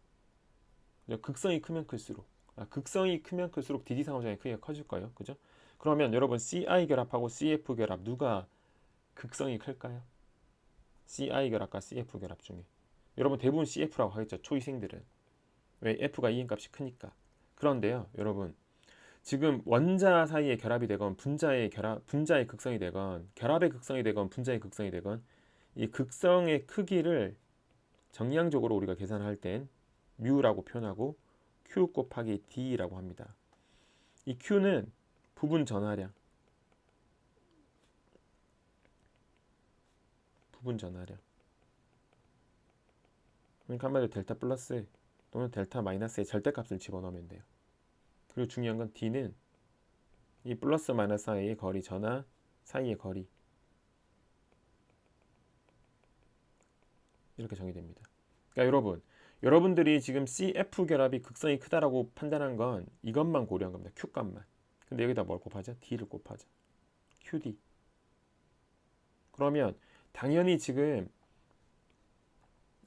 그죠? 극성이 크면 클수록 극성이 크면 클수록 DD 상호작용이 크기가 커질 거예요. 그죠? 그러면 여러분 CI 결합하고 CF 결합 누가 극성이 클까요? CI 결합과 CF 결합 중에 여러분 대부분 CF라고 하겠죠. 초이생들은. 왜? F가 E인 값이 크니까. 그런데요, 여러분 지금 원자 사이의 결합이 되건 분자의 극성이 되건 결합의 극성이 되건 분자의 극성이 되건 이 극성의 크기를 정량적으로 우리가 계산할 땐 뮤라고 표현하고 Q 곱하기 D라고 합니다. 이 Q는 부분 전하량. 그러니까 한마디로 델타 플러스 또는 델타 마이너스의 절대값을 집어넣으면 돼요. 그리고 중요한 건 D는 이 플러스 마이너스 사이의 거리, 전하 사이의 거리. 이렇게 정의됩니다. 그러니까 여러분들이 지금 CF 결합이 극성이 크다라고 판단한 건 이것만 고려한 겁니다. Q 값만. 근데 여기다 뭘 곱하죠? D를 곱하죠. QD. 그러면 당연히 지금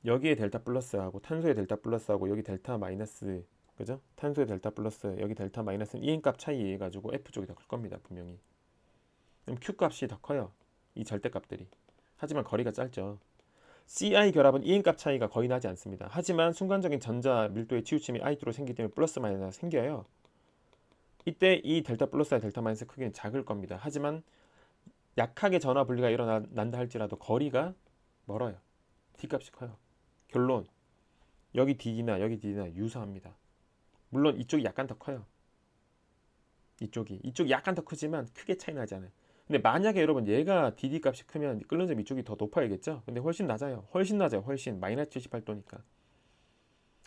여기에 델타 플러스하고 탄소의 델타 플러스하고 여기 델타 마이너스, 그죠? 탄소의 델타 플러스 여기 델타 마이너스는 E인 값 차이 해가지고 F 쪽이 더 클 겁니다. 분명히. 그럼 Q 값이 더 커요. 이 절대값들이. 하지만 거리가 짧죠. CI 결합은 E인 값 차이가 거의 나지 않습니다. 하지만 순간적인 전자 밀도의 치우침이 I2로 생기기 때문에 플러스 마이너스 생겨요. 이때 이 델타 플러스와 델타 마이너스 크기는 작을 겁니다. 하지만 약하게 전화 분리가 일어난다 할지라도 거리가 멀어요. D값이 커요. 결론, 여기 D나 여기 D나 유사합니다. 물론 이쪽이 약간 더 커요. 이쪽이 약간 더 크지만 크게 차이 나지 않아요. 근데 만약에 여러분 얘가 DD 값이 크면 끓는 점 이쪽이 더 높아야겠죠? 근데 훨씬 낮아요. 훨씬 마이너스 78도니까.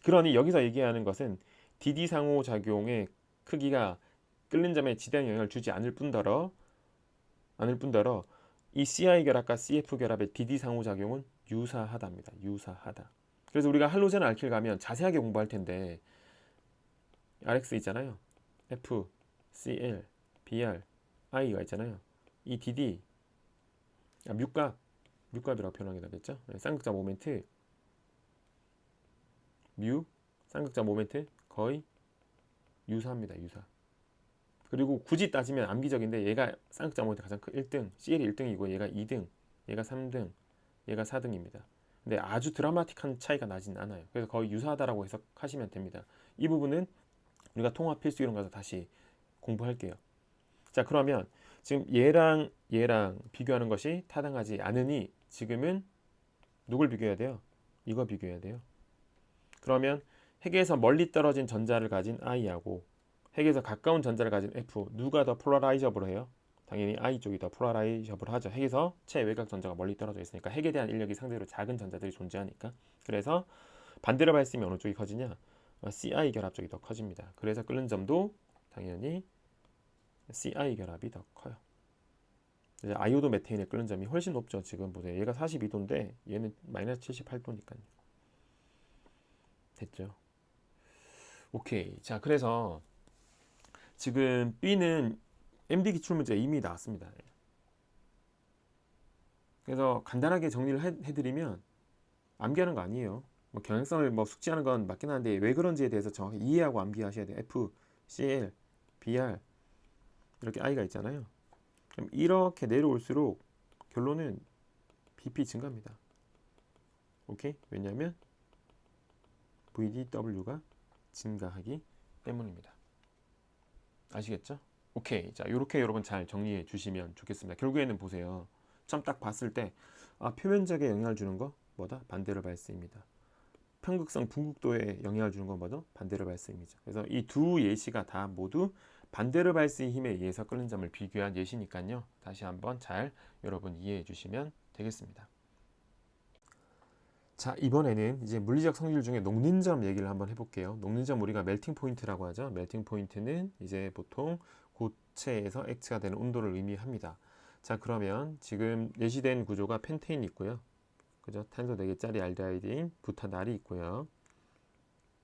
그러니 여기서 얘기하는 것은 DD 상호작용의 크기가 끓는 점에 지대한 영향을 주지 않을 뿐더러 이 CI 결합과 CF 결합의 DD 상호작용은 유사하답니다. 유사하다. 그래서 우리가 할로젠 알킬 가면 자세하게 공부할 텐데 RX 있잖아요. F, Cl, Br, I가 있잖아요. 이 DD 뮤값이라고 표현하게 되겠죠. 쌍극자 모멘트 뮤 쌍극자 모멘트 거의 유사합니다. 유사. 그리고 굳이 따지면 암기적인데 얘가 쌍극자 모멘트 가장 큰 1등, CL이 1등이고 얘가 2등, 얘가 3등, 얘가 4등입니다. 근데 아주 드라마틱한 차이가 나진 않아요. 그래서 거의 유사하다라고 해석하시면 됩니다. 이 부분은 우리가 통합 필수 이론 가서 다시 공부할게요. 자, 그러면 지금 얘랑 비교하는 것이 타당하지 않으니 지금은 누굴 비교해야 돼요? 이거 비교해야 돼요. 그러면 핵에서 멀리 떨어진 전자를 가진 I하고 핵에서 가까운 전자를 가진 F, 누가 더 폴라라이저블해요? 당연히 I 쪽이 더 폴라라이저블하죠. 핵에서 최외곽 전자가 멀리 떨어져 있으니까 핵에 대한 인력이 상대로 작은 전자들이 존재하니까. 그래서 반대로 발생이 어느 쪽이 커지냐? CI 결합 쪽이 더 커집니다. 그래서 끓는 점도 당연히 CI 결합이 더 커요. 이제 아이오도 메테인의 끓는 점이 훨씬 높죠. 지금 보세요. 얘가 42도인데 얘는 마이너스 78도니까요. 됐죠? 오케이. 자, 그래서 지금 B는 MD 기출문제 이미 나왔습니다. 그래서 간단하게 정리를 해드리면 암기하는 거 아니에요. 뭐 경향성을 뭐 숙지하는 건 맞긴 한데 왜 그런지에 대해서 정확히 이해하고 암기하셔야 돼요. F, CL, BR 이렇게 I가 있잖아요. 그럼 이렇게 내려올수록 결론은 BP 증가입니다. 오케이? 왜냐면 VDW가 증가하기 때문입니다. 아시겠죠? 오케이. 자, 이렇게 여러분 잘 정리해 주시면 좋겠습니다. 결국에는 보세요. 처음 딱 봤을 때 표면적에 영향을 주는 거 뭐다? 반대로 발생입니다. 편극성 분극도에 영향을 주는 건 뭐죠? 반대로 발생이죠. 그래서 이 두 예시가 다 모두 반대로 발생 힘에 의해서 끓는 점을 비교한 예시니까요. 다시 한번 잘 여러분 이해해 주시면 되겠습니다. 자, 이번에는 이제 물리적 성질 중에 녹는 점 얘기를 한번 해볼게요. 녹는 점 우리가 멜팅 포인트라고 하죠. 멜팅 포인트는 이제 보통 고체에서 액체가 되는 온도를 의미합니다. 자, 그러면 지금 예시된 구조가 펜테인이 있고요. 그죠? 탄소 4개짜리 알데하이드인 부타날이 있고요.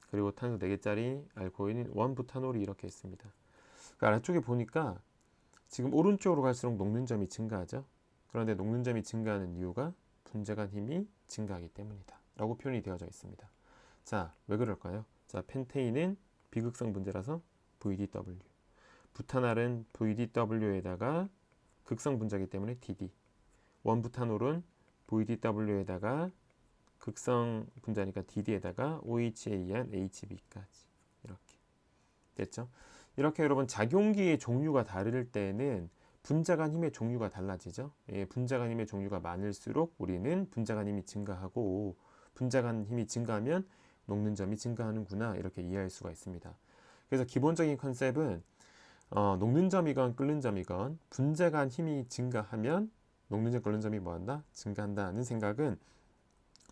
그리고 탄소 4개짜리 알코올인 원부타놀이 이렇게 있습니다. 그 아래쪽에 보니까 지금 오른쪽으로 갈수록 녹는 점이 증가하죠. 그런데 녹는 점이 증가하는 이유가 분자간 힘이 증가하기 때문이다 라고 표현이 되어져 있습니다. 자, 왜 그럴까요? 자, 펜테인은 비극성 분자라서 VDW, 부타날은 VDW에다가 극성 분자이기 때문에 DD, 원부타놀은 VDW에다가 극성 분자니까 DD에다가 OH에 의한 HB까지 이렇게 됐죠? 이렇게 여러분 작용기의 종류가 다를 때는 분자간 힘의 종류가 달라지죠. 예, 분자간 힘의 종류가 많을수록 우리는 분자간 힘이 증가하고 분자간 힘이 증가하면 녹는 점이 증가하는구나 이렇게 이해할 수가 있습니다. 그래서 기본적인 컨셉은 녹는 점이건 끓는 점이건 분자간 힘이 증가하면 녹는 점 끓는 점이 뭐한다? 증가한다는 생각은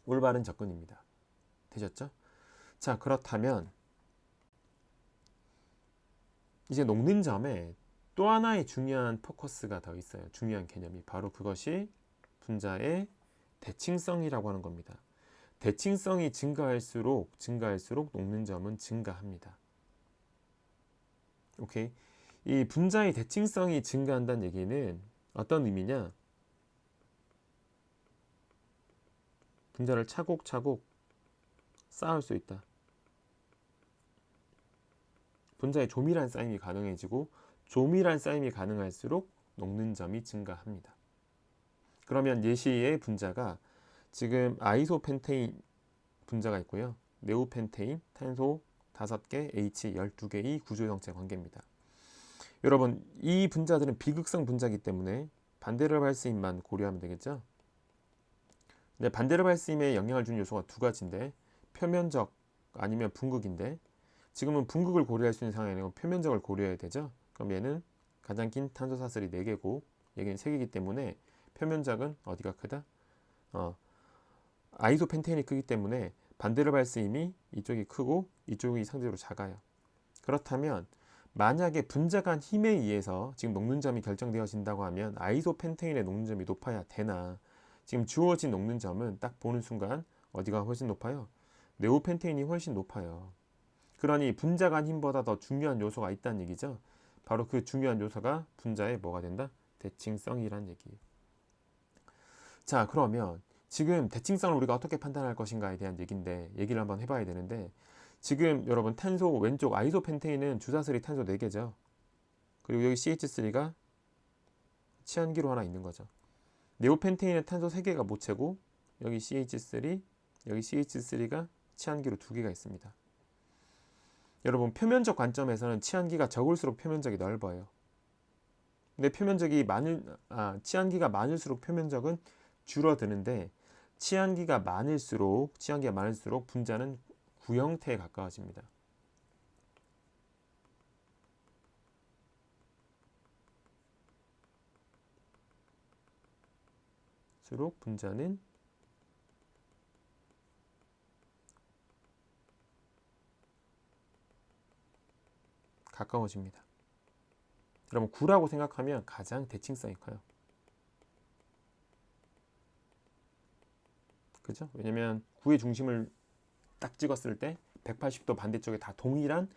올바른 접근입니다. 되셨죠? 자, 그렇다면 이제 녹는 점에 또 하나의 중요한 포커스가 더 있어요. 중요한 개념이 바로 그것이 분자의 대칭성이라고 하는 겁니다. 대칭성이 증가할수록 녹는 점은 증가합니다. 오케이. 이 분자의 대칭성이 증가한다는 얘기는 어떤 의미냐? 분자를 차곡차곡 쌓을 수 있다. 분자의 조밀한 쌓임이 가능해지고 조밀한 쌓임이 가능할수록 녹는 점이 증가합니다. 그러면 예시의 분자가 지금 아이소펜테인 분자가 있고요. 네오펜테인, 탄소 5개, H 12개의 구조 형체 관계입니다. 여러분, 이 분자들은 비극성 분자이기 때문에 반대로 발생만 고려하면 되겠죠? 근데 반대로 발생에 영향을 주는 요소가 두 가지인데 표면적 아니면 분극인데 지금은 분극을 고려할 수 있는 상황이 아니고 표면적을 고려해야 되죠. 그럼 얘는 가장 긴 탄소 사슬이 4개고 얘는 3개이기 때문에 표면적은 어디가 크다? 아이소펜테인이 크기 때문에 반대로 발생임이 이쪽이 크고 이쪽이 상대적으로 작아요. 그렇다면 만약에 분자간 힘에 의해서 지금 녹는 점이 결정되어진다고 하면 아이소펜테인의 녹는 점이 높아야 되나? 지금 주어진 녹는 점은 딱 보는 순간 어디가 훨씬 높아요? 네오펜테인이 훨씬 높아요. 그러니 분자간 힘보다 더 중요한 요소가 있다는 얘기죠. 바로 그 중요한 요소가 분자의 뭐가 된다? 대칭성이란 얘기예요. 자, 그러면 지금 대칭성을 우리가 어떻게 판단할 것인가에 대한 얘기를 한번 해봐야 되는데 지금 여러분 탄소 왼쪽 아이소펜테인은 주사슬이 탄소 4개죠. 그리고 여기 CH3가 치안기로 하나 있는 거죠. 네오펜테인은 탄소 3개가 모체고 여기 CH3, 여기 CH3가 치안기로 2개가 있습니다. 여러분 표면적 관점에서는 치안기가 적을수록 표면적이 넓어요. 근데 치안기가 많을수록 표면적은 줄어드는데 치안기가 많을수록 분자는 구형태에 가까워집니다. 수록 분자는 가까워집니다. 여러분 9라고 생각하면 가장 대칭성이 커요. 그죠? 왜냐면 9의 중심을 딱 찍었을 때 180도 반대쪽에 다 동일한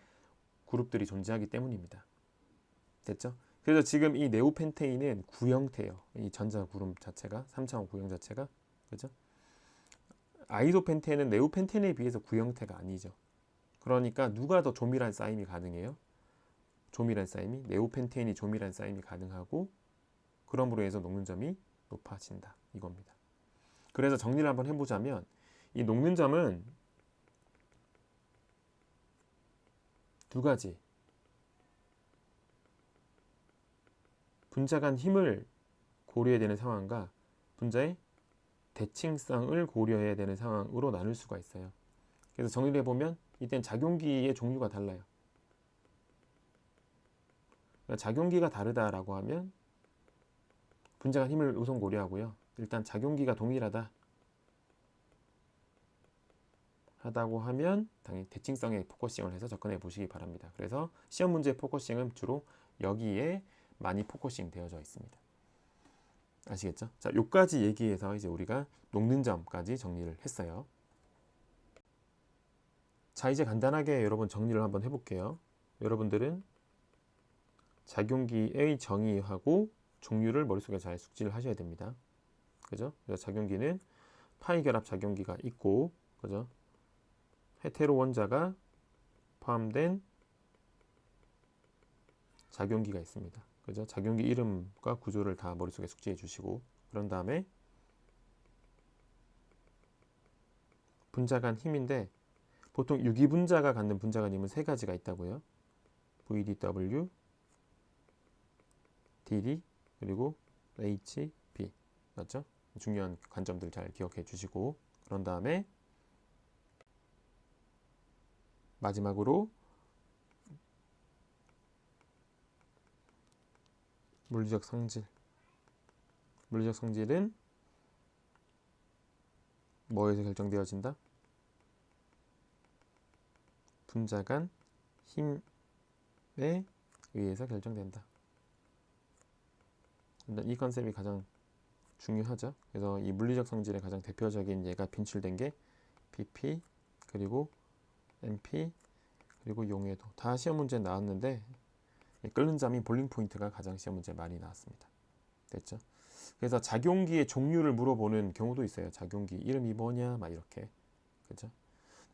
그룹들이 존재하기 때문입니다. 됐죠? 그래서 지금 이 네오펜테인은 구형태예요. 이 전자 그룹 자체가 3차원 구형 자체가 그죠? 아이소펜테인은 네오펜테인에 비해서 구형태가 아니죠. 그러니까 누가 더 조밀한 쌓임이 가능해요? 조밀한 쌓임이 네오펜테인이 조밀한 쌓임이 가능하고 그러므로 해서 녹는 점이 높아진다 이겁니다. 그래서 정리를 한번 해보자면 이 녹는 점은 두 가지. 분자 간 힘을 고려해야 되는 상황과 분자의 대칭성을 고려해야 되는 상황으로 나눌 수가 있어요. 그래서 정리를 해보면 이때는 작용기의 종류가 달라요. 그러니까 작용기가 다르다라고 하면 분자 간 힘을 우선 고려하고요. 일단 작용기가 동일하다 하다고 하면 당연히 대칭성에 포커싱을 해서 접근해 보시기 바랍니다. 그래서 시험 문제 포커싱은 주로 여기에 많이 포커싱 되어져 있습니다. 아시겠죠? 자, 요까지 얘기해서 이제 우리가 녹는 점까지 정리를 했어요. 자, 이제 간단하게 여러분 정리를 한번 해볼게요. 여러분들은 작용기의 정의하고 종류를 머릿속에 잘 숙지를 하셔야 됩니다. 그죠? 그래서 작용기는 파이 결합 작용기가 있고, 그죠? 헤테로 원자가 포함된 작용기가 있습니다. 그죠? 작용기 이름과 구조를 다 머릿속에 숙지해 주시고, 그런 다음에 분자 간 힘인데 보통 유기분자가 갖는 분자 간 힘은 세 가지가 있다고요. VDW, DD, 그리고 HB. 맞죠? 중요한 관점들 잘 기억해 주시고, 그런 다음에 마지막으로 물리적 성질. 물리적 성질은 뭐에서 결정되어진다? 분자 간 힘에 의해서 결정된다. 일단 이 컨셉이 가장 중요하죠. 그래서 이 물리적 성질의 가장 대표적인 예가 빈출된 게 BP, 그리고 MP, 그리고 용해도. 다 시험 문제에 나왔는데 끓는 잠이 볼링 포인트가 가장 시험 문제에 많이 나왔습니다. 됐죠? 그래서 작용기의 종류를 물어보는 경우도 있어요. 작용기 이름이 뭐냐 막 이렇게. 그죠?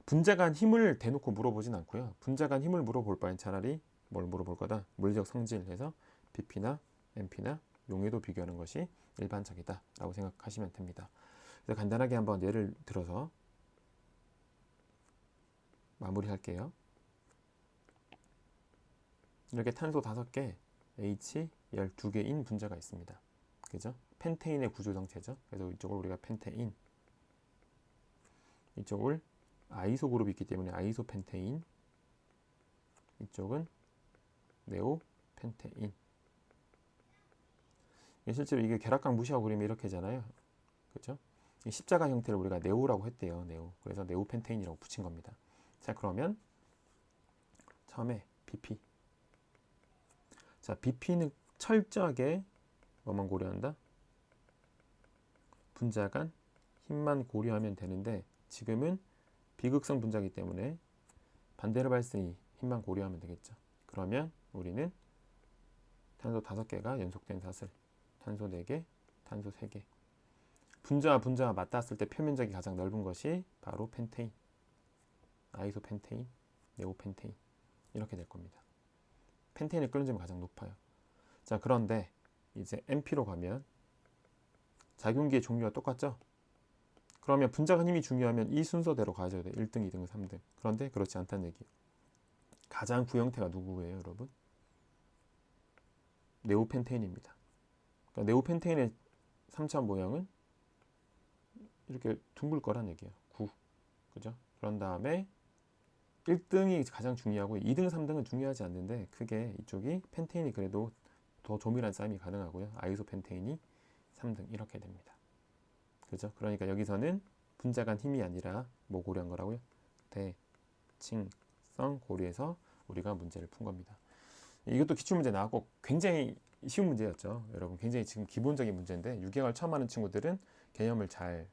분자 간 힘을 대놓고 물어보진 않고요. 분자 간 힘을 물어볼 바엔 차라리 뭘 물어볼 거다? 물리적 성질 해서 BP나 MP나 용해도 비교하는 것이 일반적이다 라고 생각하시면 됩니다. 그래서 간단하게 한번 예를 들어서 마무리할게요. 이렇게 탄소 5개, H 12개인 분자가 있습니다. 그죠? 펜테인의 구조 정체죠. 그래서 이쪽을 우리가 펜테인, 이쪽을 아이소 그룹이 있기 때문에 아이소 펜테인, 이쪽은 네오 펜테인. 실제로 이게 결합각 무시하고 그리면 이렇게잖아요. 그죠? 십자가 형태를 우리가 네오라고 했대요. 네오. 그래서 네오 펜테인이라고 붙인 겁니다. 자, 그러면 처음에 BP. 자, BP는 철저하게 뭐만 고려한다? 분자 간 힘만 고려하면 되는데 지금은 비극성 분자이기 때문에 반데르 발스의 힘만 고려하면 되겠죠. 그러면 우리는 탄소 5개가 연속된 사슬, 탄소 4개, 탄소 3개. 분자와 분자가 맞닿았을 때 표면적이 가장 넓은 것이 바로 펜테인, 아이소 펜테인, 네오 펜테인. 이렇게 될 겁니다. 펜테인의 끓는 점이 가장 높아요. 자, 그런데 이제 MP로 가면 작용기의 종류가 똑같죠? 그러면 분자 간 힘이 중요하면 이 순서대로 가져야 돼. 1등, 2등, 3등. 그런데 그렇지 않다는 얘기예요. 가장 구형태가 누구예요, 여러분? 네오펜테인입니다. 그러니까 네오펜테인의 3차 모형은 이렇게 둥글 거란 얘기예요. 9. 그죠? 그런 다음에 1등이 가장 중요하고 2등, 3등은 중요하지 않는데 크게 이쪽이 펜테인이 그래도 더 조밀한 싸움이 가능하고요. 아이소 펜테인이 3등 이렇게 됩니다. 그죠? 그러니까 여기서는 분자 간 힘이 아니라 뭐 고려한 거라고요? 대칭성 고려해서 우리가 문제를 푼 겁니다. 이것도 기출문제 나왔고 굉장히 쉬운 문제였죠. 여러분 굉장히 지금 기본적인 문제인데 6개월 처음 하는 친구들은 개념을 잘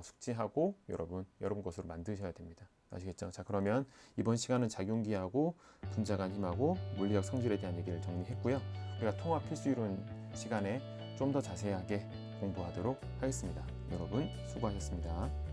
숙지하고 여러분 것으로 만드셔야 됩니다. 아시겠죠? 자, 그러면 이번 시간은 작용기하고 분자 간 힘하고 물리적 성질에 대한 얘기를 정리했고요. 우리가 통합 필수이론 시간에 좀 더 자세하게 공부하도록 하겠습니다. 여러분 수고하셨습니다.